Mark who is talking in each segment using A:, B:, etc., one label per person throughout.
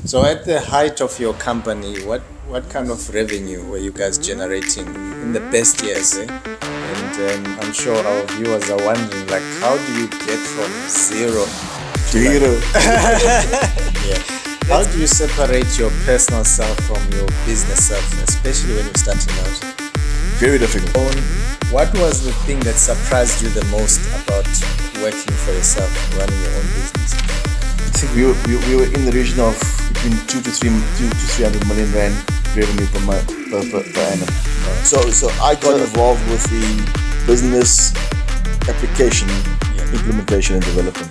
A: So at the height of your company, what kind of revenue were you guys generating in the best years? And I'm sure our viewers are wondering, like, how do you get from zero to
B: Zero.
A: yeah. How do you separate your personal self from your business self, especially when you're starting out?
B: Very difficult.
A: What was the thing that surprised you the most about working for yourself, running your own business?
B: I think we were in the region of between 2 to 300 million rand revenue per annum. So I got involved with the business application, implementation and development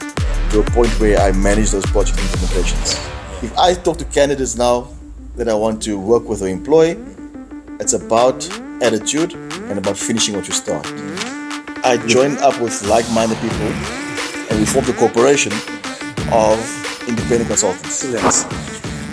B: to a point where I manage those project implementations. If I talk to candidates now that I want to work with or employ, it's about attitude and about finishing what you start. I joined up with like-minded people and we formed a corporation of independent consultants.
A: Yes.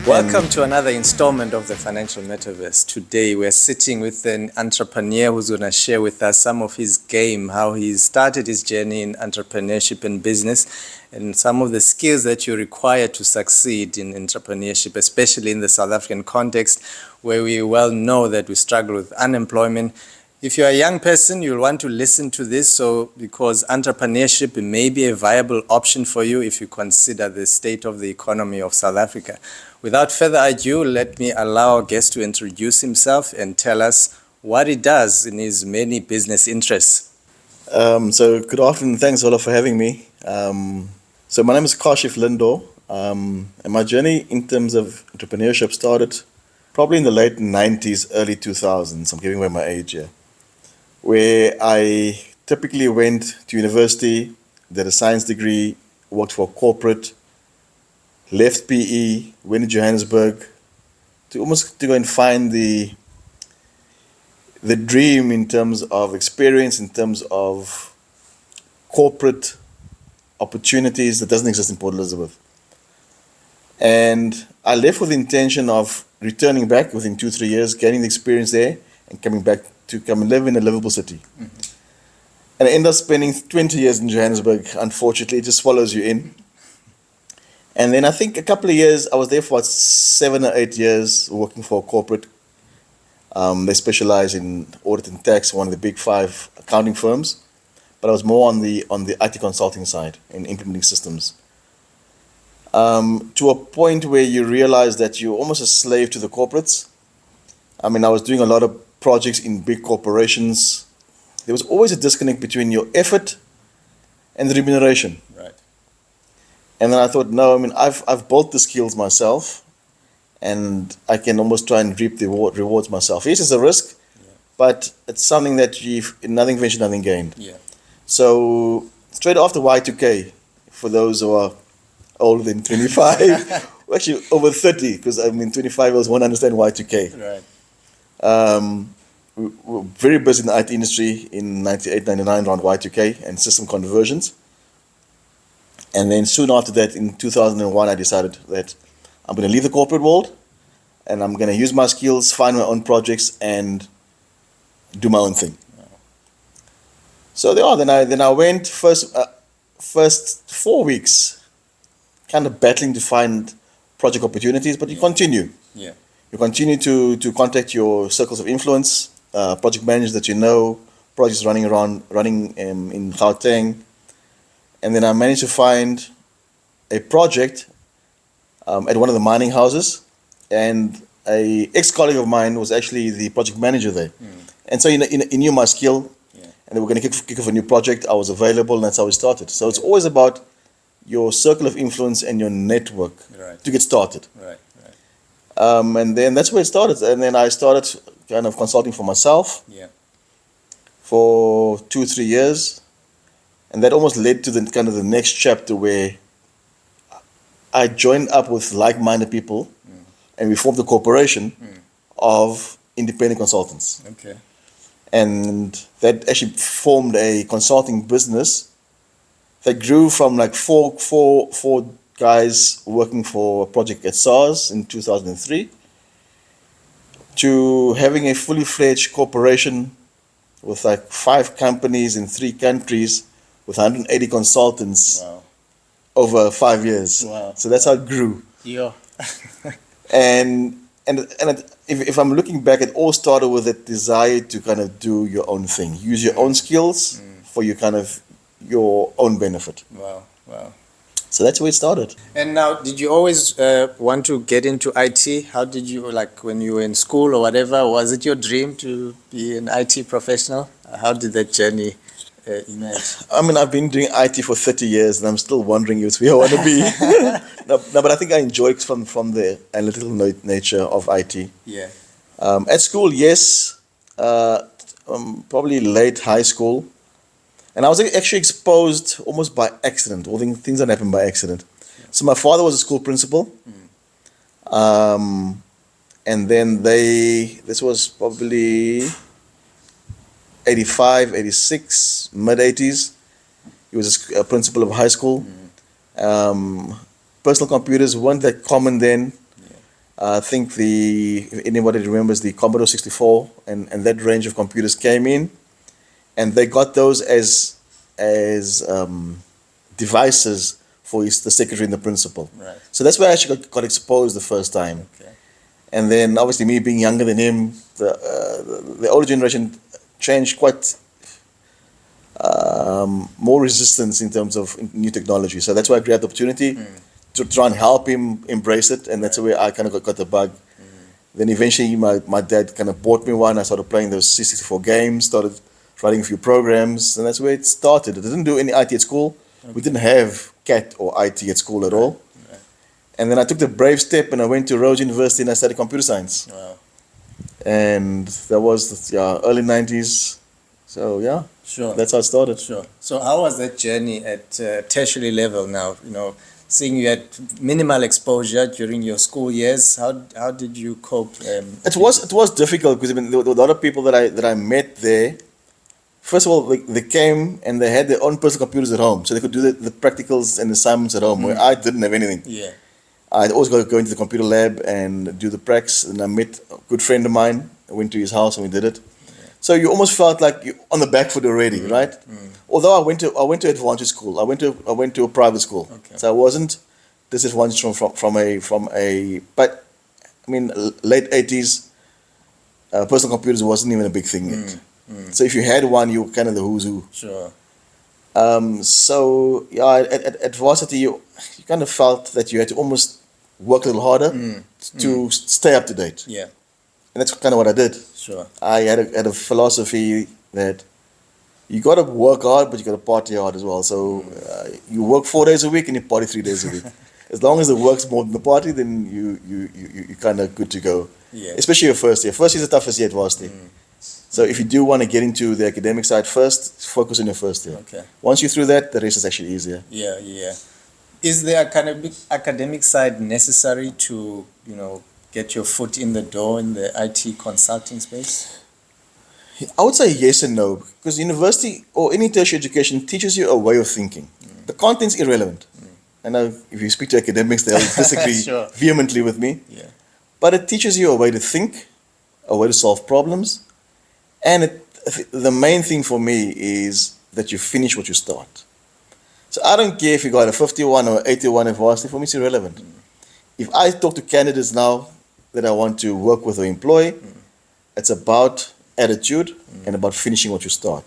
A: Welcome to another installment of the Financial Metaverse. Today we're sitting with an entrepreneur who's going to share with us some of his game, how he started his journey in entrepreneurship and business, and some of the skills that you require to succeed in entrepreneurship, especially in the South African context, where we well know that we struggle with unemployment. If you're a young person, you'll want to listen to this, because entrepreneurship may be a viable option for you if you consider the state of the economy of South Africa. Without further ado, let me allow our guest to introduce himself and tell us what he does in his many business interests.
B: So good afternoon, thanks Ola for having me. So my name is Kashif and my journey in terms of entrepreneurship started probably in the late 90s, early 2000s. I'm giving away my age here. Where I typically went to university, did a science degree, worked for corporate, left PE, went to Johannesburg to go and find the dream in terms of experience, in terms of corporate opportunities that doesn't exist in Port Elizabeth. And I left with the intention of returning back within 2-3 years, gaining the experience there, and coming back to come and live in a livable city. Mm-hmm. And I ended up spending 20 years in Johannesburg. Unfortunately, it just swallows you in. And then I think a couple of years, I was there for 7 or 8 years working for a corporate. They specialize in audit and tax, one of the big 5 accounting firms. But I was more on the IT consulting side in implementing systems. To a point where you realize that you're almost a slave to the corporates. I mean, I was doing a lot of projects in big corporations. There was always a disconnect between your effort and the remuneration.
A: Right.
B: And then I thought, no, I mean, I've built the skills myself, and I can almost try and reap the rewards myself. Yes, it's a risk, but it's something that nothing ventured, nothing gained.
A: Yeah.
B: So straight after Y2K, for those who are older than 25, well, actually over 30, because I mean 25-year-olds won't understand Y2K.
A: Right.
B: We were very busy in the IT industry in 98, 99 around Y2K and system conversions. And then soon after that, in 2001, I decided that I'm going to leave the corporate world and I'm going to use my skills, find my own projects, and do my own thing. Wow. So there are. Then I went first 4 weeks, kind of battling to find project opportunities, but you continue.
A: Yeah.
B: You continue to contact your circles of influence, project managers that you know, projects running in Gauteng. And then I managed to find a project at one of the mining houses, and a ex-colleague of mine was actually the project manager there. And so he knew my skill, and they were going to kick off a new project. I was available, and that's how we started. So it's always about your circle of influence and your network to get started.
A: Right.
B: And then that's where it started. And then I started kind of consulting for myself for 2-3 years. And that almost led to the next chapter where I joined up with like-minded people and we formed a corporation of independent consultants.
A: Okay.
B: And that actually formed a consulting business that grew from like four guys working for a project at SARS in 2003 to having a fully fledged corporation with like 5 companies in 3 countries with 180 consultants over 5 years.
A: Wow.
B: So that's how it grew.
A: Yeah.
B: If I'm looking back, it all started with a desire to kind of do your own thing, use your own skills for your own benefit.
A: Wow, wow.
B: So that's where it started.
A: And now, did you always want to get into IT? How did you, like when you were in school or whatever, was it your dream to be an IT professional? How did that journey emerge?
B: I mean, I've been doing IT for 30 years and I'm still wondering if it's where I want to be. No, but I think I enjoy it from the analytical nature of IT.
A: Yeah.
B: At school, yes, probably late high school. And I was actually exposed almost by accident, all things that happened by accident. So my father was a school principal. And then this was probably 85, 86, mid-80s. He was a principal of high school. Personal computers weren't that common then. I think if anybody remembers the Commodore 64 and that range of computers came in. And they got those as devices for the secretary and the principal.
A: Right.
B: So that's where I actually got exposed the first time.
A: Okay.
B: And then obviously me being younger than him, the older generation changed quite more resistance in terms of new technology. So that's why I grabbed the opportunity to try and help him embrace it. And that's where I kind of got the bug. Then eventually my dad kind of bought me one. I started playing those C64 games, started writing a few programs, and that's where it started. I didn't do any IT at school. Okay. We didn't have CAT or IT at school at all. Right. And then I took the brave step and I went to Rhodes University and I studied computer science. Wow. And that was early 90s. So yeah,
A: sure.
B: That's how it started.
A: Sure. So how was that journey at tertiary level now? You know, seeing you had minimal exposure during your school years, how did you cope?
B: It was difficult because I mean, there were a lot of people that I met there. First of all, they came and they had their own personal computers at home, so they could do the practicals and assignments at home, where I didn't have anything.
A: Yeah.
B: I'd always got to go into the computer lab and do the pracs, and I met a good friend of mine. I went to his house and we did it. Yeah. So you almost felt like you're on the back foot already, right? Although I went to advantage school, I went to a private school, so I wasn't disadvantaged from a. But I mean, late 80s, personal computers wasn't even a big thing yet. So if you had one, you were kind of the who's who.
A: Sure.
B: So yeah, at varsity, you kind of felt that you had to almost work a little harder to stay up to date.
A: Yeah.
B: And that's kind of what I did.
A: Sure.
B: I had a philosophy that you got to work hard, but you got to party hard as well. So you work 4 days a week and you party 3 days a week. As long as the work's more than the party, then you kind of good to go.
A: Yeah.
B: Especially your first year. First year is the toughest year at varsity. So if you do want to get into the academic side first, focus on your first year.
A: Okay.
B: Once you're through that, the rest is actually easier.
A: Yeah, yeah. Is the academic side necessary to, get your foot in the door in the IT consulting space?
B: I would say yes and no, because university or any tertiary education teaches you a way of thinking. The content's irrelevant. I know if you speak to academics, they'll disagree
A: Sure.
B: vehemently with me.
A: Yeah.
B: But it teaches you a way to think, a way to solve problems. And the main thing for me is that you finish what you start. So I don't care if you got a 51 or 81 at varsity, for me it's irrelevant. If I talk to candidates now that I want to work with or employ, it's about attitude and about finishing what you start.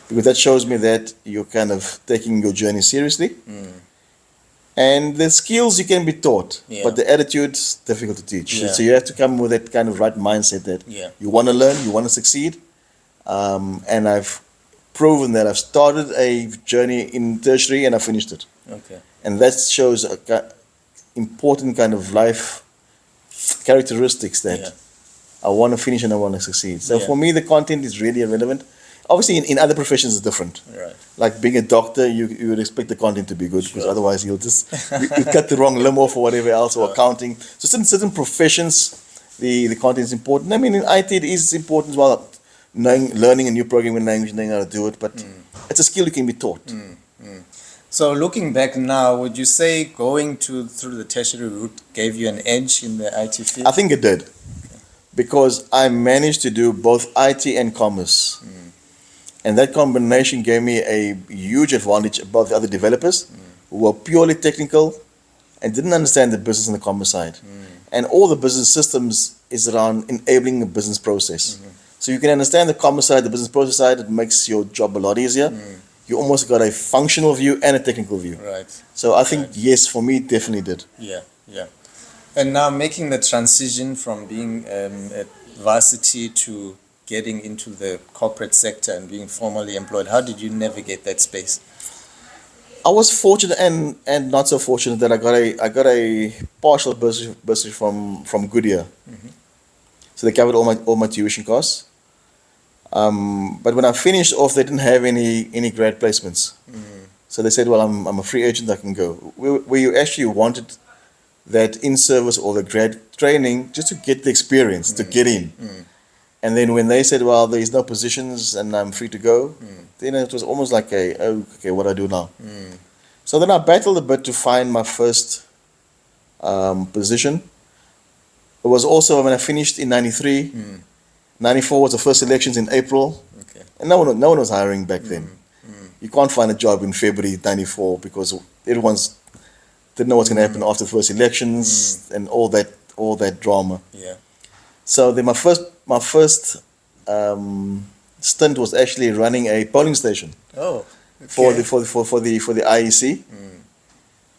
B: Because that shows me that you're kind of taking your journey seriously. And the skills you can be taught, but the attitude's difficult to teach.
A: Yeah.
B: So you have to come with that kind of right mindset that you want to learn, you want to succeed. And I've proven that I've started a journey in tertiary and I finished it.
A: Okay.
B: And that shows important kind of life characteristics that I want to finish and I want to succeed. So for me, the content is really irrelevant. Obviously, in other professions, it's different.
A: Right.
B: Like being a doctor, you would expect the content to be good, because otherwise you'll just you cut the wrong limb off or whatever else, or accounting. So certain professions, the content is important. I mean, in IT, it is important as well, learning a new programming language, knowing how to do it, but it's a skill you can be taught.
A: So looking back now, would you say going through the tertiary route gave you an edge in the IT field?
B: I think it did, because I managed to do both IT and commerce. And that combination gave me a huge advantage above the other developers who were purely technical, and didn't understand the business and the commerce side. And all the business systems is around enabling a business process. So you can understand the commerce side, the business process side, it makes your job a lot easier. You almost got a functional view and a technical view.
A: Right.
B: So I think, yes, for me, it definitely did.
A: Yeah, yeah. And now making the transition from being at varsity to getting into the corporate sector and being formally employed, how did you navigate that space?
B: I was fortunate and not so fortunate that I got a partial bursary from Goodyear. So they covered all my tuition costs. But when I finished off, they didn't have any grad placements. So they said, well, I'm a free agent, I can go. Where you actually wanted that in-service or the grad training just to get the experience, to get in. And then when they said, well, there's no positions and I'm free to go, then it was almost like okay, what do I do now? So then I battled a bit to find my first position. It was also when I finished in 93. 94 was the first elections in April.
A: Okay.
B: And no one was hiring back then. You can't find a job in February 94 because everyone's didn't know what's going to happen after the first elections and all that drama.
A: Yeah.
B: So then my first stint was actually running a polling station.
A: Oh. Okay.
B: For the IEC.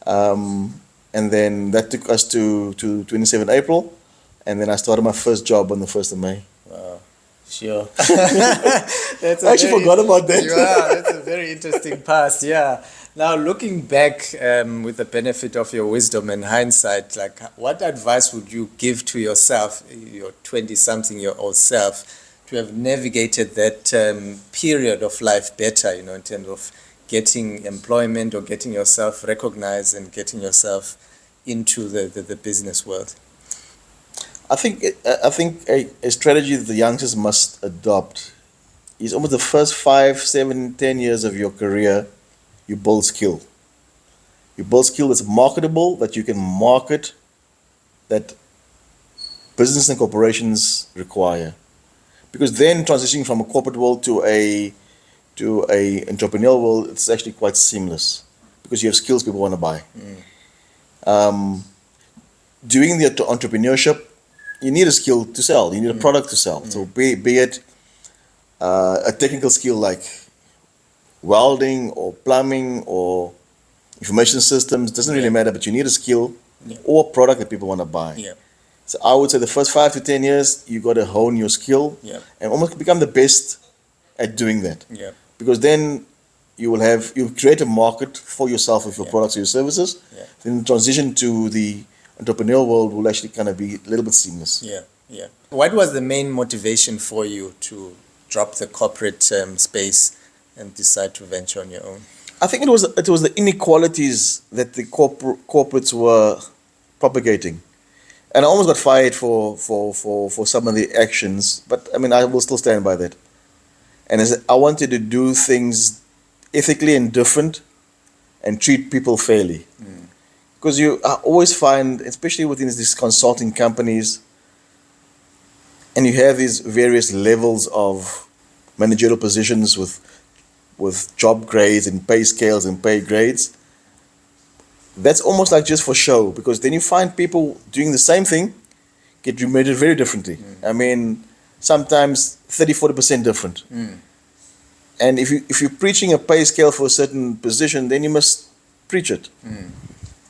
B: And then that took us to 27 April, and then I started my first job on the 1st of May.
A: Wow. Sure.
B: I actually forgot about that.
A: Yeah, that's a very interesting past. Yeah. Now, looking back with the benefit of your wisdom and hindsight, like, what advice would you give to yourself, your 20-something-year-old self, to have navigated that period of life better, in terms of getting employment or getting yourself recognized and getting yourself into the business world?
B: I think a strategy that the youngsters must adopt is almost the first 5, 7, 10 years of your career, you build skill. You build skill that's marketable, that you can market, that business and corporations require. Because then transitioning from a corporate world to a entrepreneurial world, it's actually quite seamless because you have skills people want to buy. Doing the entrepreneurship, you need a skill to sell. You need a product to sell. So be it a technical skill like welding or plumbing or information systems, doesn't really matter, but you need a skill or a product that people want to buy.
A: Yeah.
B: So I would say the first 5 to 10 years, you got to hone your skill and almost become the best at doing that.
A: Yeah.
B: Because then you create a market for yourself with your products or your services.
A: Yeah.
B: Then the transition to the entrepreneurial world will actually kind of be a little bit seamless.
A: Yeah, yeah. What was the main motivation for you to drop the corporate space and decide to venture on your own?
B: I think it was the inequalities that the corporates were propagating. And I almost got fired for some of the actions, but I mean, I will still stand by that. And I wanted to do things ethically and different and treat people fairly. Because you always find, especially within these consulting companies, and you have these various levels of managerial positions with job grades and pay scales and pay grades. That's almost like just for show, because then you find people doing the same thing get remunerated very differently. I mean, sometimes 30-40% different. And if you're preaching a pay scale for a certain position, then you must preach it.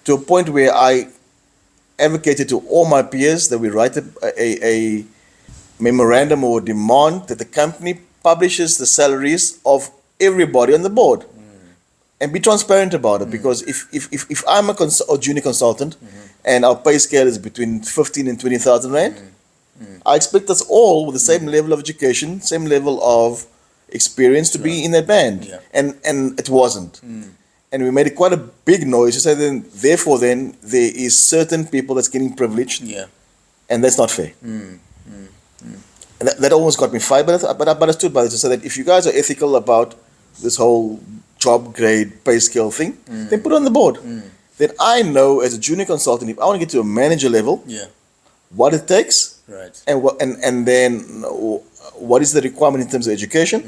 B: To a point where I advocated to all my peers that we write a memorandum or demand that the company publishes the salaries of everybody on the board. And be transparent about it, because if I'm a junior consultant and our pay scale is between 15 and 20,000 rand, I expect us all with the same level of education, same level of experience to be in that band. And it wasn't. And we made it quite a big noise to say therefore there is certain people that's getting privileged, and that's not fair. And that almost got me fired, but I stood by it to say that if you guys are ethical about this whole job grade pay scale thing, then put it on the board. Then I know as a junior consultant, if I want to get to a manager level, what it takes, and then what is the requirement in terms of education,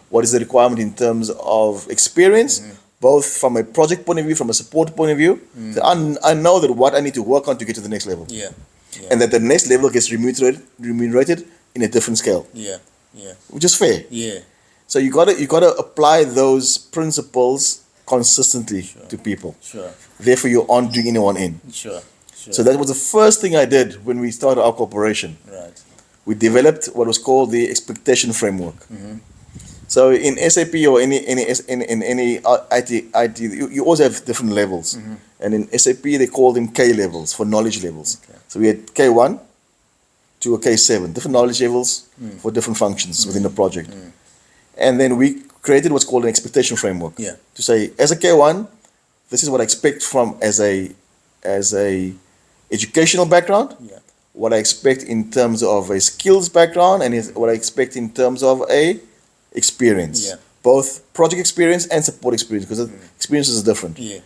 B: what is the requirement in terms of experience, both from a project point of view, from a support point of view. So I know that what I need to work on to get to the next level.
A: Yeah.
B: And that the next level gets remunerated in a different scale.
A: Yeah.
B: Which is fair.
A: Yeah.
B: So you gotta apply those principles consistently to people.
A: Sure.
B: Therefore, you aren't doing anyone in.
A: Sure.
B: So that was the first thing I did when we started our corporation.
A: Right.
B: We developed what was called the expectation framework. So in SAP or in any IT, you always have different levels. And in SAP, they call them K levels for knowledge levels.
A: Okay.
B: So we had K1 to a K7, different knowledge levels for different functions within the project. And then we created what's called an expectation framework.
A: Yeah.
B: To say, as a K1, this is what I expect from as a educational background.
A: Yeah.
B: What I expect in terms of a skills background, and what I expect in terms of a experience.
A: Yeah.
B: Both project experience and support experience, because experiences is different.
A: Yeah.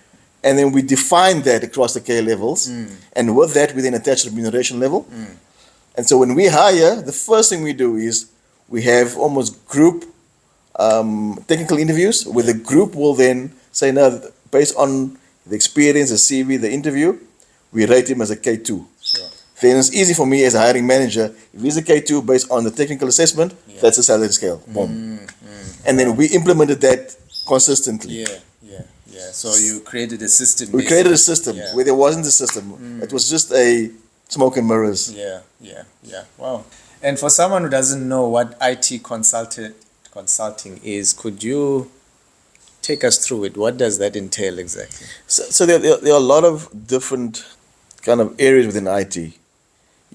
B: And then we define that across the K levels, and with that we then attach remuneration level. And so when we hire, the first thing we do is we have almost group technical interviews, where the group will then say, no, based on the experience, the CV, the interview, we rate him as a K2.
A: Sure.
B: Then it's easy for me as a hiring manager, if he's a K2 based on the technical assessment, that's a salary scale. Boom. And then we implemented that consistently.
A: Yeah. So you created a system.
B: We created a system
A: Yeah.
B: where there wasn't a system. It was just a smoke and mirrors.
A: Yeah. Wow. And for someone who doesn't know what IT consulting is, could you take us through it? What does that entail exactly?
B: So there are a lot of different kind of areas within IT.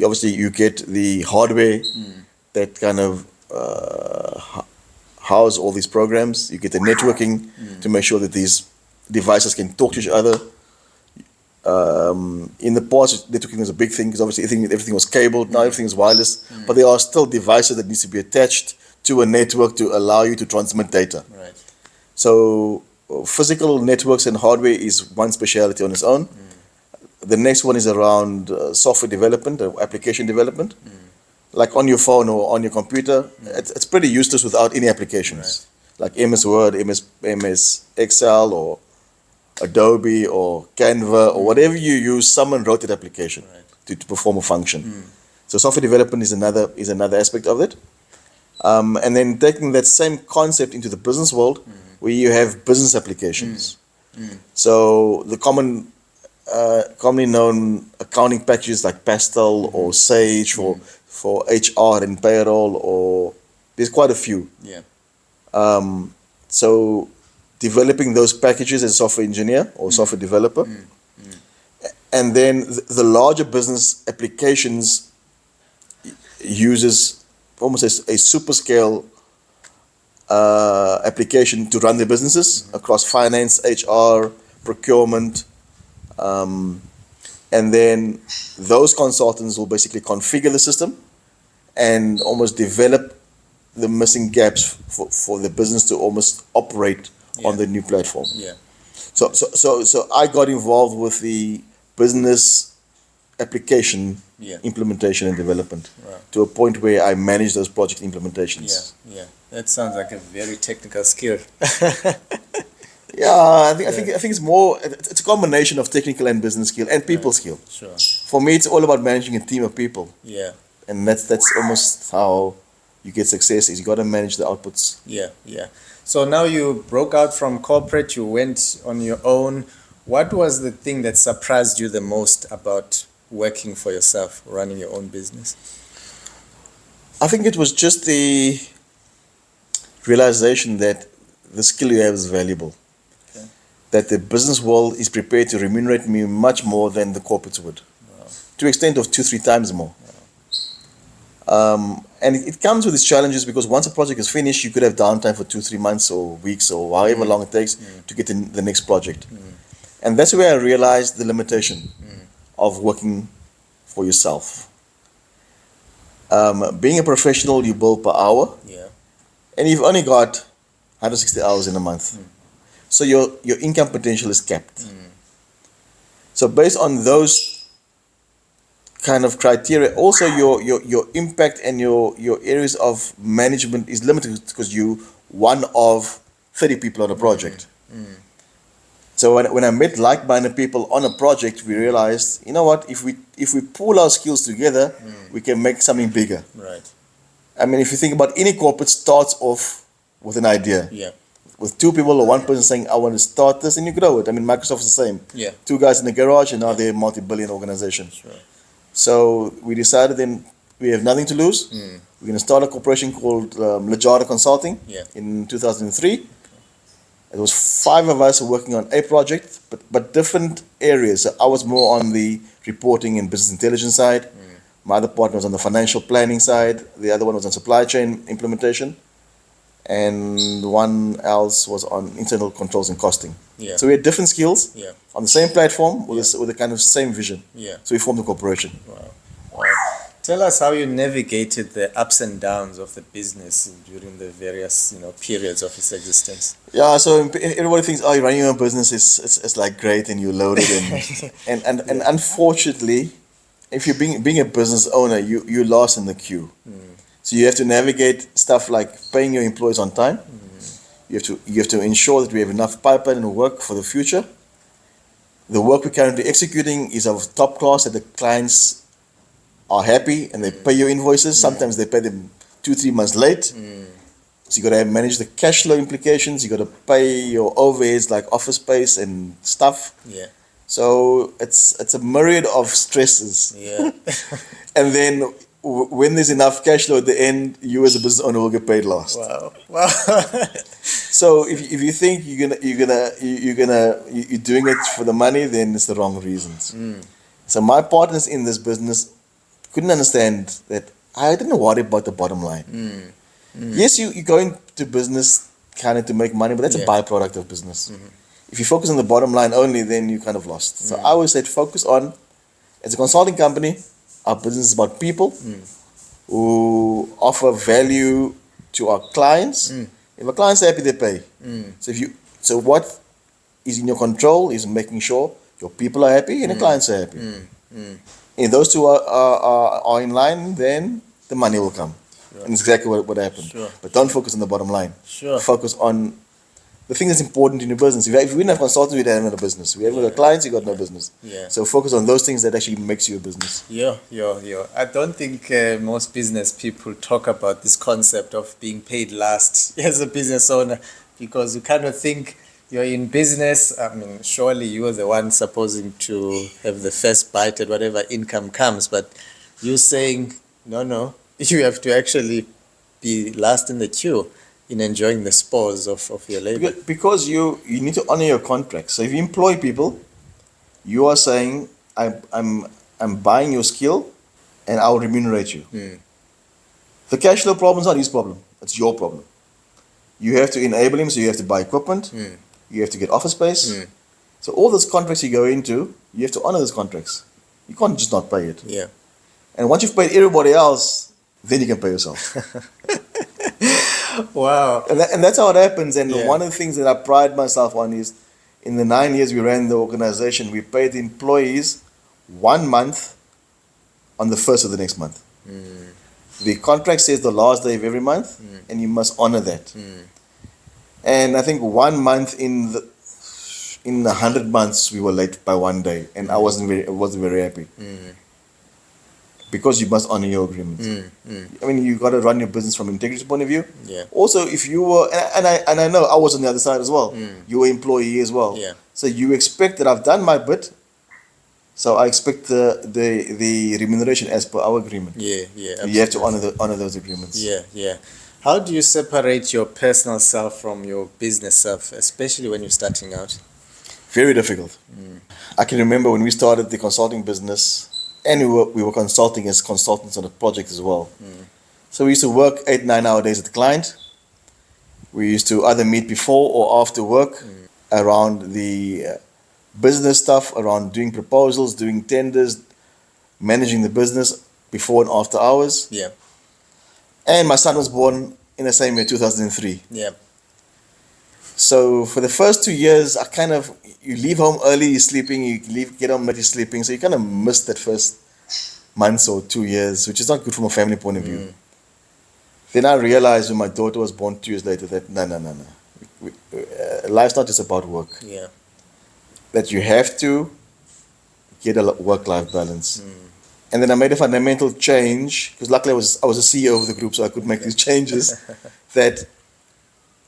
B: Obviously, you get the hardware that kind of house all these programs. You get the networking to make sure that these devices can talk to each other. In the past, networking was a big thing because obviously everything was cabled. Now everything is wireless. But there are still devices that needs to be attached to a network to allow you to transmit data.
A: Right.
B: So physical networks and hardware is one specialty on its own. The next one is around software development, application development. Like on your phone or on your computer, it's pretty useless without any applications. Like MS Word, MS Excel, or Adobe, or Canva, or whatever you use, someone wrote that application to perform a function. So software development is another aspect of it. And then taking that same concept into the business world, where you have business applications. So the commonly known accounting packages like Pastel or Sage for HR and payroll, or there's quite a few.
A: Yeah.
B: So developing those packages as a software engineer or software developer. And then the larger business applications uses almost a super scale application to run their businesses across finance, HR, procurement. And then those consultants will basically configure the system and almost develop the missing gaps for the business to almost operate on the new platform.
A: Yeah.
B: So I got involved with the business application implementation and development to a point where I manage those project implementations.
A: Yeah. That sounds like a very technical skill.
B: I think it's more. It's a combination of technical and business skill and people skill.
A: Sure.
B: For me, it's all about managing a team of people.
A: Yeah.
B: And that's almost how you get success. Is you got to manage the outputs.
A: Yeah. So now you broke out from corporate. You went on your own. What was the thing that surprised you the most about working for yourself, running your own business?
B: I think it was just the realization that the skill you have is valuable. That the business world is prepared to remunerate me much more than the corporates would.
A: Wow.
B: To the extent of 2-3 times more. And it comes with its challenges, because once a project is finished, you could have downtime for 2-3 months or weeks or however long it takes to get in the next project. And that's where I realized the limitation of working for yourself. Being a professional, you bill per hour.
A: Yeah.
B: And you've only got 160 hours in a month. So your income potential is capped. So based on those kind of criteria, also your impact and your areas of management is limited, because you one of 30 people on a project. So when I met like-minded people on a project, we realized, you know what, if we pool our skills together, we can make something bigger.
A: Right.
B: I mean, if you think about any corporate starts off with an idea.
A: Yeah.
B: With two people or one person saying, I want to start this, and you grow it. I mean, Microsoft's the same.
A: Yeah.
B: Two guys in the garage, and now they're a multi-billion organization.
A: Sure.
B: So we decided then we have nothing to lose. We're going to start a corporation called Lejada Consulting in 2003. It was 5 of us working on a project, but different areas. So I was more on the reporting and business intelligence side. My other partner was on the financial planning side. The other one was on supply chain implementation. And one else was on internal controls and costing.
A: Yeah.
B: So we had different skills on the same platform with the kind of same vision.
A: Yeah.
B: So we formed a corporation.
A: Wow. Tell us how you navigated the ups and downs of the business during the various, periods of its existence.
B: Yeah, so everybody thinks, oh, running your own business is like great and you're loaded. And unfortunately, if you're being a business owner, you're lost in the queue. So you have to navigate stuff like paying your employees on time. You have to ensure that we have enough pipeline and work for the future. The work we're currently executing is of top class, that the clients are happy and they pay your invoices. Sometimes they pay them 2-3 months late. So you got to manage the cash flow implications. You got to pay your overheads like office space and stuff.
A: Yeah.
B: So it's a myriad of stresses.
A: Yeah.
B: And then when there's enough cash flow at the end, you as a business owner will get paid last.
A: Wow.
B: So if you think you're doing it for the money, then it's the wrong reasons. So my partners in this business couldn't understand that I didn't worry about the bottom line. Yes, you go into business kind of to make money, but that's a byproduct of business. If you focus on the bottom line only, then you're kind of lost. So I always said focus on, as a consulting company, our business is about people who offer value to our clients. If our clients are happy, they pay. So what is in your control is making sure your people are happy and the clients are happy. If those two are in line, then the money will come. Sure. And it's exactly what happened.
A: Sure.
B: But don't focus on the bottom line.
A: Sure.
B: Focus on the thing that's important in your business. If we didn't have consultants, we didn't have a business. We haven't got clients, you got no business.
A: Yeah.
B: So focus on those things that actually makes you a business.
A: Yeah. I don't think most business people talk about this concept of being paid last as a business owner, because you kind of think you're in business. I mean, surely you are the one supposing to have the first bite at whatever income comes, but you're saying, no, you have to actually be last in the queue in enjoying the spores of your labor.
B: Because you need to honor your contracts. So if you employ people, you are saying, I'm buying your skill and I'll remunerate you. The cash flow problem is not his problem, it's your problem. You have to enable him, so you have to buy equipment, you have to get office space. So all those contracts you go into, you have to honor those contracts. You can't just not pay it.
A: Yeah.
B: And once you've paid everybody else, then you can pay yourself.
A: Wow.
B: And that's how it happens. And one of the things that I pride myself on is, in the 9 years we ran the organization, we paid the employees 1 month on the first of the next month. The contract says the last day of every month, and you must honor that. And I think 1 month in 100 months we were late by 1 day, and I wasn't very happy. Because you must honor your agreements. I mean, you got to run your business from integrity point of view.
A: Yeah.
B: Also, if you were, and I know I was on the other side as well. You were employee as well.
A: Yeah.
B: So you expect that I've done my bit. So I expect the remuneration as per our agreement.
A: Yeah. Absolutely.
B: You have to honor those agreements.
A: Yeah. How do you separate your personal self from your business self, especially when you're starting out?
B: Very difficult. I can remember when we started the consulting business, and we were consulting as consultants on a project as well. So we used to work 8-9 hour days at the client. We used to either meet before or after work around the business stuff, around doing proposals, doing tenders, managing the business before and after hours.
A: Yeah.
B: And my son was born in the same year, 2003.
A: Yeah.
B: So for the first 2 years, you leave home early, you're sleeping, get home late, you're sleeping. So you kind of miss that first months or 2 years, which is not good from a family point of view. Then I realized when my daughter was born 2 years later that no. Life's not just about work.
A: Yeah.
B: that you have to get a work-life balance. And then I made a fundamental change, because luckily I was a CEO of the group, so I could make these changes, that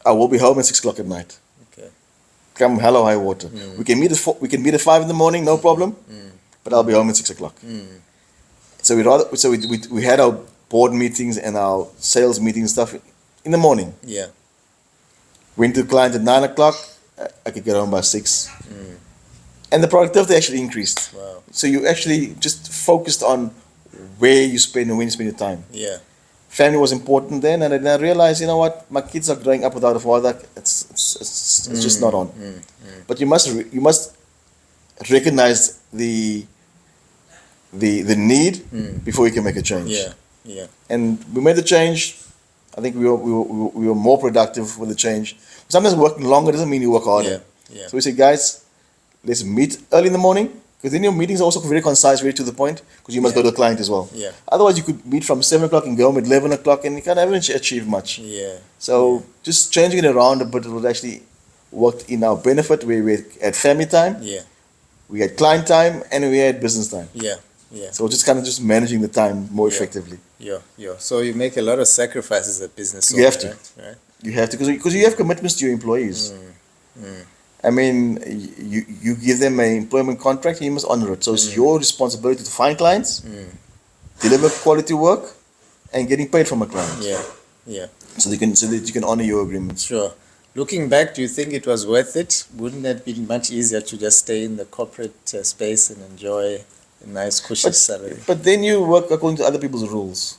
B: I will be home at 6 o'clock at night.
A: Okay.
B: Come hell or high water. We can meet at 5 in the morning, no problem, but I'll be home at 6 o'clock. So we had our board meetings and our sales meetings and stuff in the morning.
A: Yeah.
B: Went to the client at 9 o'clock, I could get home by 6. And the productivity actually increased.
A: Wow.
B: So you actually just focused on where you spend and when you spend your time.
A: Yeah.
B: Family was important then, and then I realized, you know what, my kids are growing up without a father. It's just not on. But you must recognize the need before you can make a change.
A: Yeah. Yeah.
B: And we made the change. I think we were more productive with the change. Sometimes working longer doesn't mean you work harder.
A: Yeah.
B: So we said, guys, let's meet early in the morning, because then your meetings are also very concise, very to the point, because you must go to the client as well.
A: Yeah.
B: Otherwise, you could meet from 7 o'clock and go home at 11 o'clock, and you can't ever achieve much.
A: Yeah.
B: So just changing it around a bit, it would actually worked in our benefit, where we had family time,
A: Yeah.
B: we had client time, and we had business time.
A: Yeah. Yeah.
B: So just kind of just managing the time more effectively.
A: Yeah. So you make a lot of sacrifices at business.
B: You have to.
A: Right?
B: You have to, because you have commitments to your employees. I mean, you give them an employment contract, and you must honor it. So it's your responsibility to find clients, deliver quality work, and getting paid from a client.
A: Yeah. Yeah.
B: So that you can honor your agreements.
A: Sure. Looking back, do you think it was worth it? Wouldn't it be much easier to just stay in the corporate space and enjoy a nice cushy salary?
B: But then you work according to other people's rules.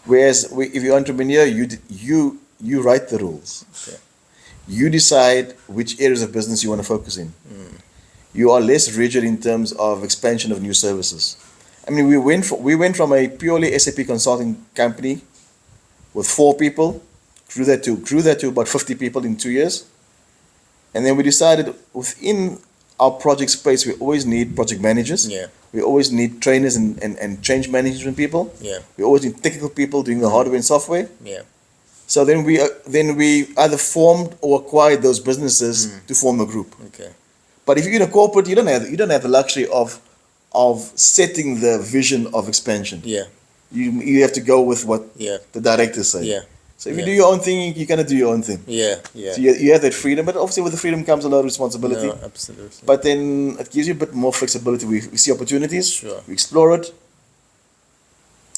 B: Whereas if you're an entrepreneur, you write the rules.
A: Okay.
B: You decide which areas of business you want to focus in. You are less rigid in terms of expansion of new services. I mean, we went from a purely SAP consulting company with 4 people, grew that to about 50 people in 2 years, and then we decided within our project space we always need project managers.
A: Yeah.
B: We always need trainers and change management people.
A: Yeah.
B: We always need technical people doing the hardware and software.
A: Yeah.
B: So then we either formed or acquired those businesses to form a group.
A: Okay.
B: But if you're in a corporate, you don't have the luxury of setting the vision of expansion.
A: Yeah.
B: You have to go with what
A: Yeah.
B: the directors say.
A: Yeah.
B: So if you do your own thing, you kind of do your own thing.
A: Yeah. Yeah.
B: So you have that freedom, but obviously with the freedom comes a lot of responsibility.
A: No, absolutely.
B: But then it gives you a bit more flexibility. We see opportunities,
A: Sure.
B: we explore it.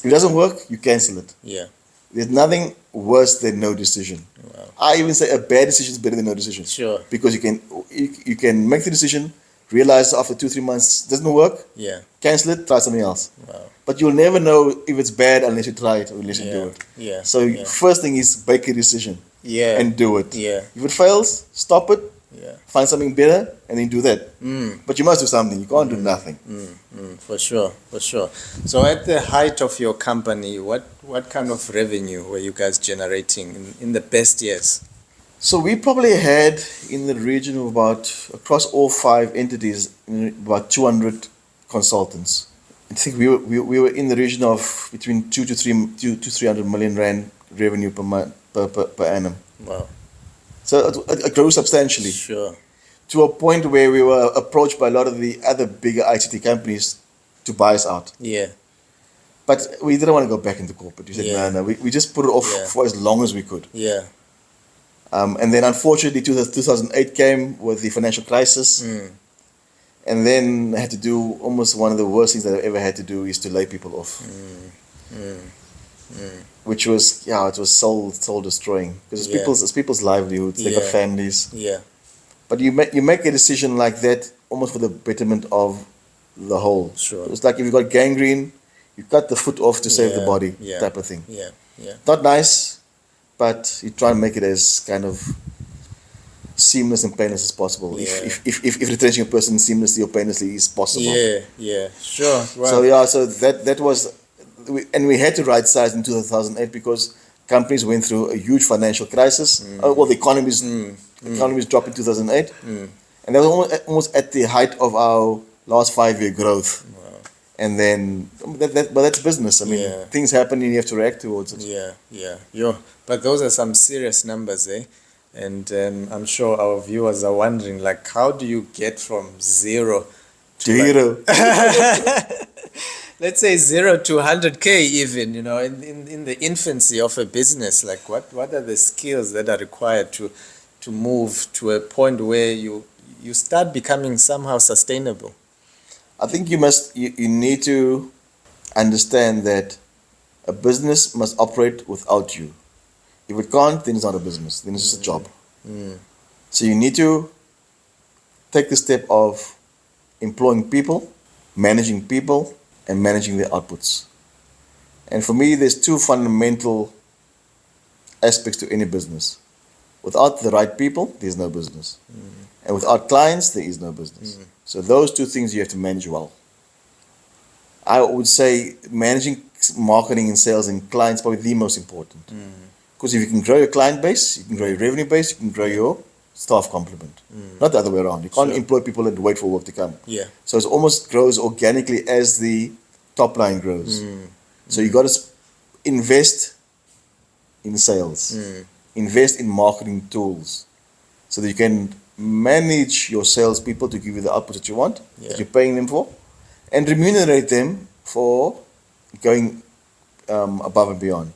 B: If it doesn't work, you cancel it.
A: Yeah.
B: There's nothing worse than no decision.
A: Wow.
B: I even say a bad decision is better than no decision.
A: Sure.
B: Because you can make the decision, realize after 2-3 months doesn't work,
A: Yeah.
B: cancel it, try something else.
A: Wow.
B: But you'll never know if it's bad unless you try it or unless you
A: Yeah.
B: do it.
A: Yeah.
B: So
A: yeah.
B: first thing is make a decision
A: Yeah.
B: and do it.
A: Yeah.
B: If it fails, stop it,
A: Yeah.
B: find something better, and then do that. But you must do something. You can't do nothing.
A: For sure. So at the height of your company, what kind of revenue were you guys generating in the best years?
B: So we probably had in the region of about, across all 5 entities, about 200 consultants. I think we were in the region of between 2 to 300 million rand revenue per month, per annum.
A: Wow.
B: So it grew substantially,
A: Sure.
B: to a point where we were approached by a lot of the other bigger ICT companies to buy us out.
A: Yeah.
B: But we didn't want to go back into corporate. We said,
A: Yeah.
B: no, we just put it off
A: Yeah.
B: for as long as we could.
A: Yeah.
B: And then unfortunately 2008 came with the financial crisis. And then I had to do almost one of the worst things that I've ever had to do is to lay people off. Which was, it was soul destroying. Because it's people's livelihoods, they got families.
A: Yeah.
B: But you make a decision like that almost for the betterment of the whole.
A: Sure.
B: It's like if you've got gangrene, you cut the foot off to save the body, type of thing.
A: Yeah. Yeah.
B: Not nice, but you try and make it as kind of seamless and painless as possible.
A: Yeah.
B: If retrenching a person seamlessly or painlessly is possible.
A: Yeah. Sure.
B: So
A: Wow.
B: so that was, and we had to right size in 2008 because companies went through a huge financial crisis. Well, the economies dropped in 2008, and that was almost at the height of our last 5-year growth.
A: Wow.
B: And then, but that's business. I mean, things happen and you have to react towards it.
A: Yeah. But those are some serious numbers, eh? And I'm sure our viewers are wondering, like, how do you get from zero
B: To hero.
A: let's say 0 to 100K even, in the infancy of a business? Like, what are the skills that are required to move to a point where you start becoming somehow sustainable?
B: I think you need to understand that a business must operate without you. If it can't, then it's not a business. Then it's just a job. So you need to take the step of employing people, managing people, and managing their outputs. And for me, there's two fundamental aspects to any business. Without the right people, there's no business. And without clients, there is no business. So those two things you have to manage well. I would say managing marketing and sales and clients is probably the most important. Because if you can grow your client base, you can grow your revenue base, you can grow your staff complement. Not the other way around. You can't employ people and wait for work to come.
A: Yeah.
B: So it almost grows organically as the top line grows. So you got to invest in sales, invest in marketing tools, so that you can manage your salespeople to give you the output that you want, that you're paying them for, and remunerate them for going above and beyond.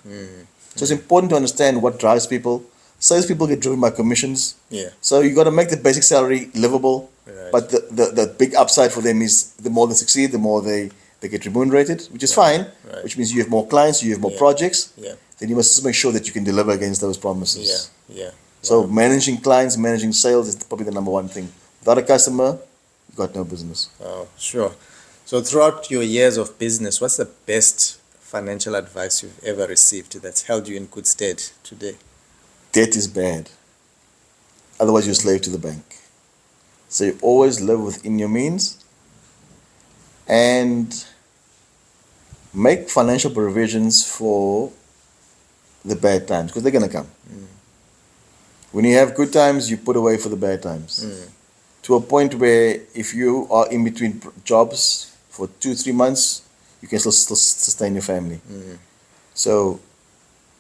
B: So it's important to understand what drives people. Salespeople get driven by commissions.
A: Yeah.
B: So you got to make the basic salary livable.
A: Right.
B: But the big upside for them is the more they succeed, the more they get remunerated, which is fine, which means you have more clients, you have more projects. Then you must make sure that you can deliver against those promises. So managing clients, managing sales is probably the number one thing. Without a customer, you've got no business.
A: Oh, sure. So throughout your years of business, what's the best financial advice you've ever received that's held you in good stead today?
B: Debt is bad. Otherwise, you're a slave to the bank. So you always live within your means and make financial provisions for the bad times, because they're going to come. When you have good times, you put away for the bad times. To a point where if you are in between jobs for 2-3 months, you can still sustain your family. So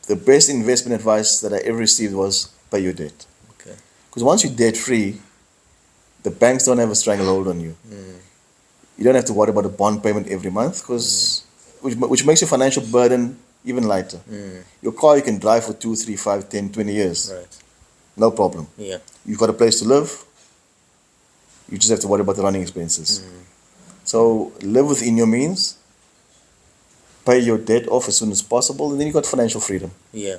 B: the best investment advice that I ever received was pay your debt.
A: Okay.
B: Because once you're debt free, the banks don't have a stranglehold on you. You don't have to worry about a bond payment every month, because which makes your financial burden even lighter. Your car you can drive for 2, 3, 5, 10, 20 years.
A: Right.
B: No problem.
A: Yeah.
B: You've got a place to live. You just have to worry about the running expenses. So live within your means. Pay your debt off as soon as possible, and then you've got financial freedom.
A: Yeah.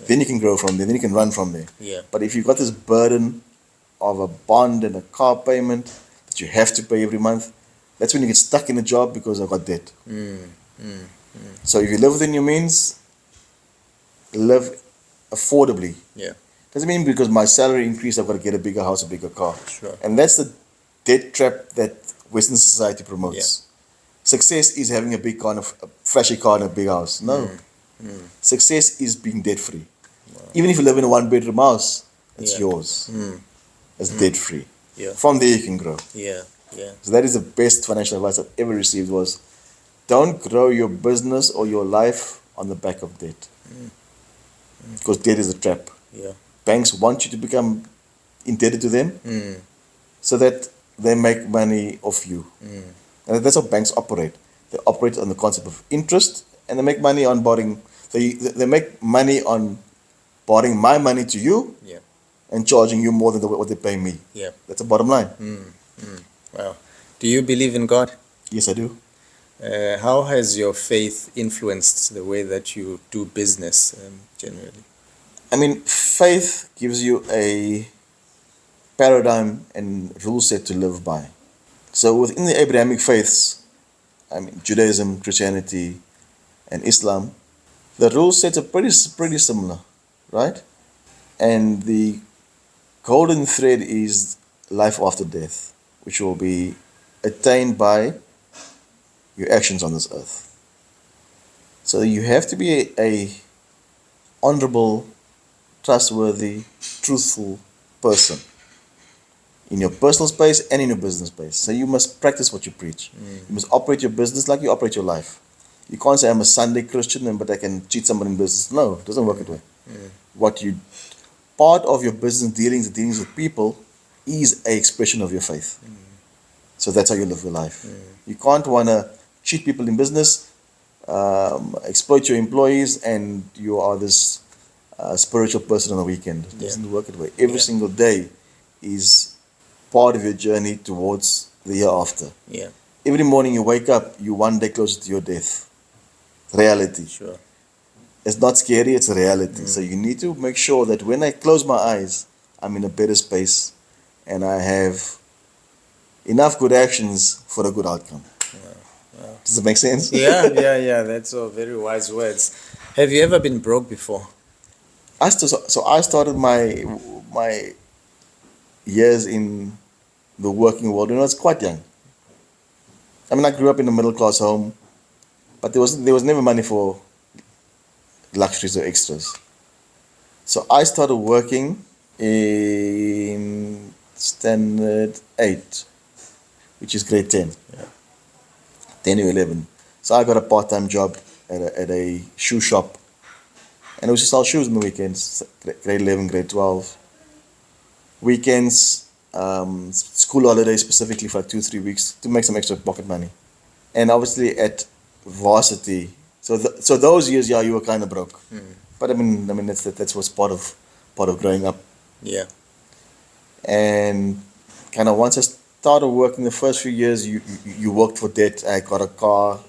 B: Then you can grow from there. Then you can run from there.
A: Yeah.
B: But if you've got this burden of a bond and a car payment that you have to pay every month, that's when you get stuck in a job because I've got debt. So if you live within your means, live affordably.
A: Yeah.
B: Doesn't mean because my salary increased, I've got to get a bigger house, a bigger car.
A: Sure.
B: And that's the debt trap that Western society promotes. Success is having a big car, a flashy car and a big house. No. Success is being debt free. Even if you live in a 1-bedroom house, it's yours. It's debt free.
A: Yeah.
B: From there you can grow.
A: Yeah.
B: So that is the best financial advice I've ever received, was don't grow your business or your life on the back of debt. Because debt is a trap.
A: Yeah.
B: Banks want you to become indebted to them so that they make money off you. And that's how banks operate. They operate on the concept of interest, and they make money on borrowing. They make money on borrowing my money to you and charging you more than what they pay me.
A: Yeah.
B: That's the bottom line.
A: Wow. Do you believe in God?
B: Yes, I do.
A: How has your faith influenced the way that you do business generally?
B: I mean, faith gives you a paradigm and rule set to live by. So within the Abrahamic faiths, I mean Judaism, Christianity, and Islam, the rule sets are pretty similar, right? And the golden thread is life after death, which will be attained by your actions on this earth. So you have to be a honorable, trustworthy, truthful person in your personal space and in your business space. So you must practice what you preach. You must operate your business like you operate your life. You can't say I'm a Sunday Christian but I can cheat somebody in business. No, it doesn't work that way. What you part of your business dealings, the dealings with people, is an expression of your faith. So that's how you live your life. You can't want to cheat people in business, exploit your employees, and you are this spiritual person on the weekend. It doesn't work that way. Every single day is part of your journey towards the year after.
A: Yeah.
B: Every morning you wake up, you're one day closer to your death. Reality.
A: Sure.
B: It's not scary, it's a reality. So you need to make sure that when I close my eyes, I'm in a better space and I have enough good actions for a good outcome. Does it make sense?
A: Yeah. That's all very wise words. Have you ever been broke before?
B: I started my years in the working world when I was quite young. I mean, I grew up in a middle class home, but there was never money for luxuries or extras. So I started working in standard 8, which is grade 10. 10 or 11. So I got a part-time job at a shoe shop. And I used to sell shoes on the weekends, grade 11, grade 12. Weekends, school holidays specifically for like 2-3 weeks to make some extra pocket money. And obviously at varsity, so those years, you were kind of broke. But I mean that's what's part of growing up.
A: Yeah.
B: And kind of once I started working, the first few years, you worked for debt. I got a car,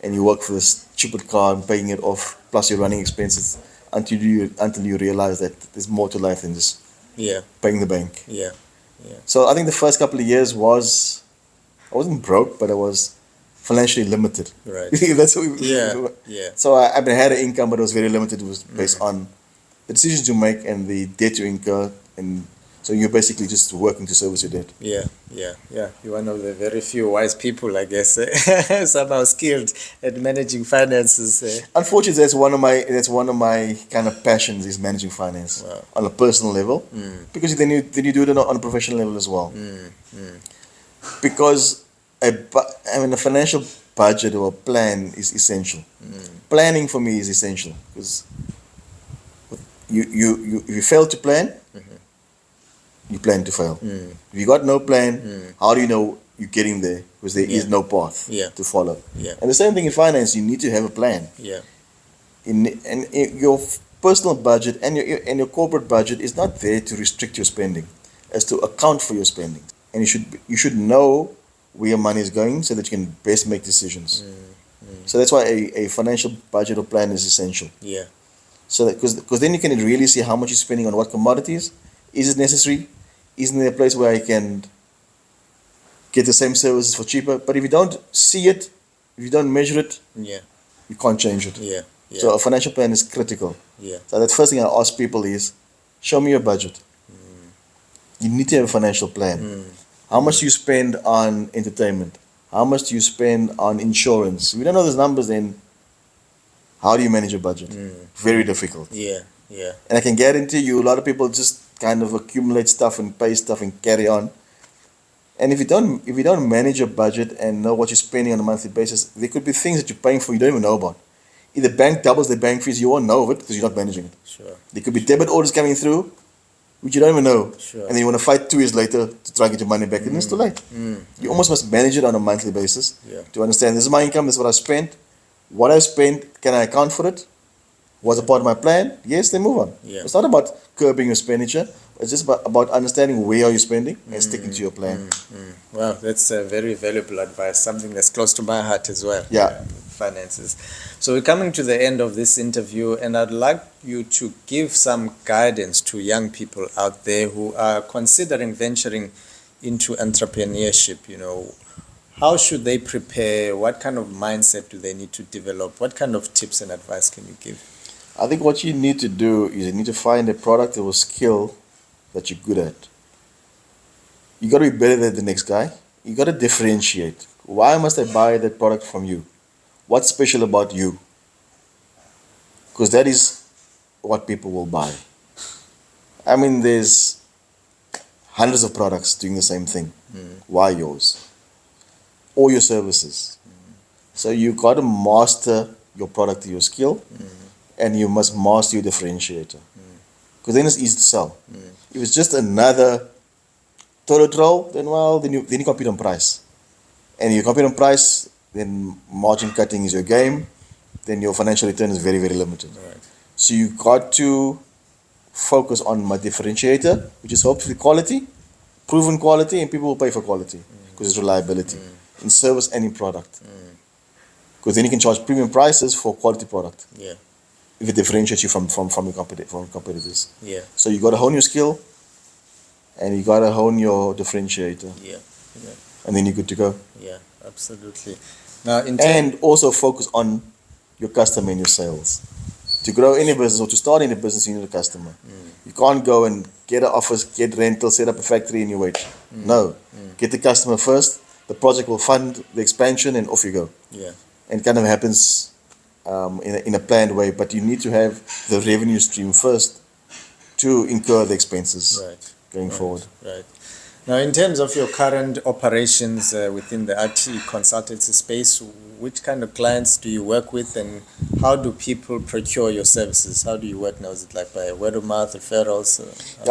B: and you work for this stupid car and paying it off, plus your running expenses, until you realize that there's more to life than just paying the bank.
A: Yeah.
B: So I think the first couple of years I wasn't broke, but I was financially limited.
A: Right.
B: That's what So I had an income, but it was very limited. It was based on the decisions you make and the debt you incur, and so you're basically just working to service your debt.
A: Yeah. You're one of the very few wise people, I guess, somehow skilled at managing finances.
B: Unfortunately, that's one of my kind of passions is managing finance on a personal level, because then you do it on a professional level as well. Because a financial budget or a plan is essential. Planning for me is essential because if you fail to plan, you plan to fail. If you got no plan, how do you know you're getting there? Because there is no path to follow. And the same thing in finance, you need to have a plan. And your personal budget and your corporate budget is not there to restrict your spending, as to account for your spending. And you should know where your money is going so that you can best make decisions. So that's why a financial budget or plan is essential. So that because then you can really see how much you're spending on what commodities. Is it necessary? Isn't there a place where I can get the same services for cheaper? But if you don't see it, if you don't measure it, you can't change it. So a financial plan is critical. So the first thing I ask people is, show me your budget. You need to have a financial plan. How much do you spend on entertainment? How much do you spend on insurance? If you don't know those numbers, then how do you manage your budget? Very difficult. And I can guarantee you, a lot of people just kind of accumulate stuff and pay stuff and carry on. And if you don't manage your budget and know what you're spending on a monthly basis, there could be things that you're paying for you don't even know about. If the bank doubles their bank fees, you won't know of it because you're not managing it. There could be debit orders coming through, which you don't even know. And then you want to fight 2 years later to try and get your money back, and it's too late. You almost must manage it on a monthly basis to understand, this is my income, this is what I spent. What I spent, can I account for it? Was a part of my plan? Yes, then move on. It's not about curbing your expenditure. It's just about understanding where are you spending and sticking to your plan.
A: Wow, that's very valuable advice, something that's close to my heart as well. Finances. So we're coming to the end of this interview, and I'd like you to give some guidance to young people out there who are considering venturing into entrepreneurship. How should they prepare? What kind of mindset do they need to develop? What kind of tips and advice can you give?
B: I think what you need to do is you need to find a product or a skill that you're good at. You got to be better than the next guy. You got to differentiate. Why must I buy that product from you? What's special about you? Because that is what people will buy. I mean, there's hundreds of products doing the same thing. Why yours? Or your services. So you got to master your product, your skill, and you must master your differentiator. because then it's easy to sell. If it's just another toilet roll, then you compete on price. And you compete on price, then margin cutting is your game, then your financial return is very, very limited.
A: Right.
B: So you got to focus on my differentiator, which is hopefully quality, proven quality, and people will pay for quality because it's reliability in service and in product. Because then you can charge premium prices for quality product.
A: Yeah.
B: If it differentiates you from your competitors.
A: Yeah.
B: So you got to hone your skill, and you got to hone your differentiator,
A: Yeah. Yeah.
B: and then you're good to go.
A: Yeah. Absolutely. Now,
B: And also focus on your customer and your sales. To grow any business or to start any business, you need a customer. You can't go and get an office, get rental, set up a factory, and you wait. No. Get the customer first. The project will fund the expansion, and off you go.
A: Yeah.
B: And it kind of happens in a planned way, but you need to have the revenue stream first to incur the expenses going forward.
A: Right. Now, in terms of your current operations within the IT consultancy space, which kind of clients do you work with, and how do people procure your services? How do you work now? Is it like by word of mouth, referrals?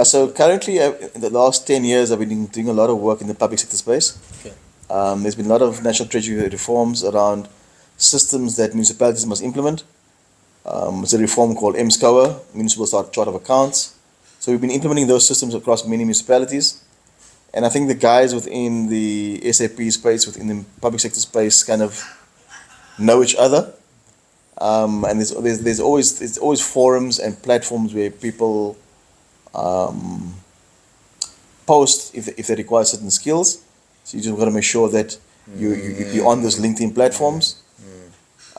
B: So currently, in the last 10 years, I've been doing a lot of work in the public sector space.
A: Okay.
B: There's been a lot of national treasury reforms around systems that municipalities must implement. It's a reform called MSCOA, Municipal Chart of Accounts. So we've been implementing those systems across many municipalities. And I think the guys within the SAP space, within the public sector space, kind of know each other. And there's always forums and platforms where people post if they require certain skills. So you just got to make sure that you're on those LinkedIn platforms.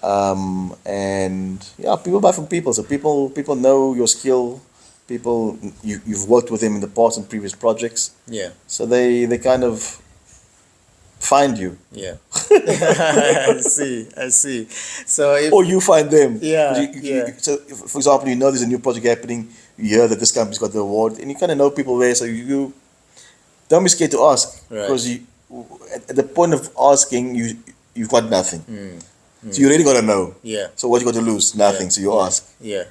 B: And yeah, people buy from people. So people know your skill. People you've worked with them in the past and previous projects. Yeah. So they kind of find you.
A: Yeah. I see. So
B: or you find them.
A: Yeah.
B: So for example, you know there's a new project happening. You hear that this company's got the award, and you kind of know people there. So you don't be scared to ask, because at the point of asking, you've got nothing. So you really got to know. Yeah. So what you got to lose? Nothing. So you ask.
A: Yeah.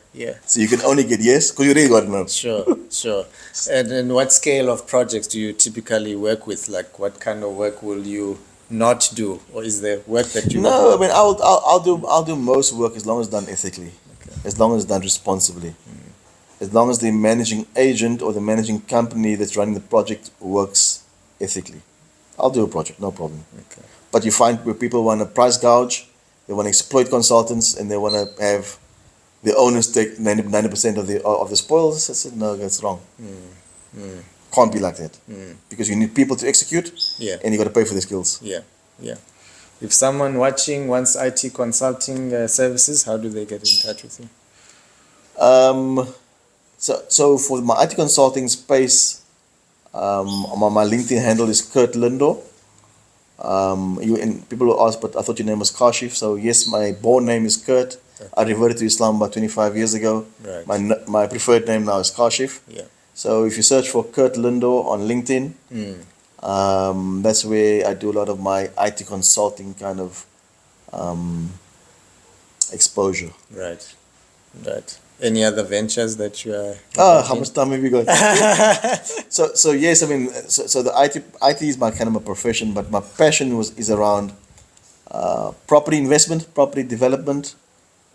B: So you can only get yes because you really got to know.
A: Sure. And what scale of projects do you typically work with? Like, what kind of work will you not do, or is there work that you?
B: No, I mean I'll do most work as long as done ethically, as long as done responsibly, as long as the managing agent or the managing company that's running the project works ethically. I'll do a project, no problem. Okay. But you find where people want to price gouge. They want to exploit consultants, and they want to have the owners take 90% of the spoils. I said, no, that's wrong. Can't be like that. Because you need people to execute, and you got to pay for the skills.
A: Yeah. If someone watching wants IT consulting services, how do they get in touch with you?
B: So for my IT consulting space, my LinkedIn handle is Kurt Lindo. People will ask, but I thought your name was Kashif. So yes, my born name is Kurt. Okay. I reverted to Islam about 25 years ago. Right. My preferred name now is Kashif. Yeah. So if you search for Kurt Lindo on LinkedIn, that's where I do a lot of my IT consulting kind of exposure. Right. Any other ventures that you are? How much time have you got? So yes, I mean, so the IT is my kind of a profession, but my passion is around property investment, property development,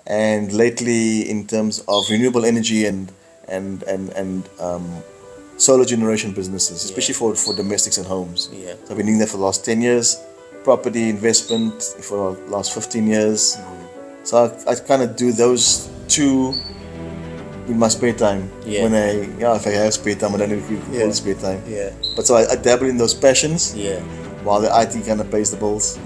B: and lately in terms of renewable energy and solar generation businesses, especially for domestics and homes. Yeah. So I've been doing that for the last 10 years, property investment for the last 15 years. So I kind of do those two in my spare time. When if I have spare time, I don't know if you call it spare time. But so I dabble in those passions. While the IT kind of pays the bills.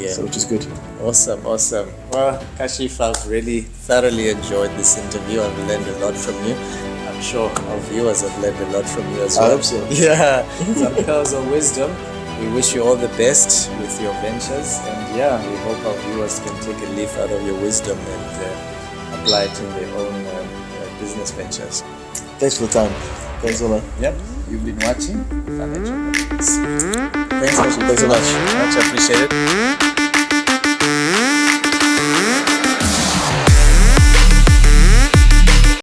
B: So which is good. Awesome.
A: Well, Kashif, I've really thoroughly enjoyed this interview. I've learned a lot from you. I'm sure our viewers have learned a lot from you as well.
B: I hope so.
A: Yeah. Some pearls of wisdom. We wish you all the best with your ventures, and we hope our viewers can take a leaf out of your wisdom and apply it in their own business ventures.
B: Thanks for the time. Thanks a lot.
A: Yep. You've been watching Financial Methods. Thanks so much. Much appreciated.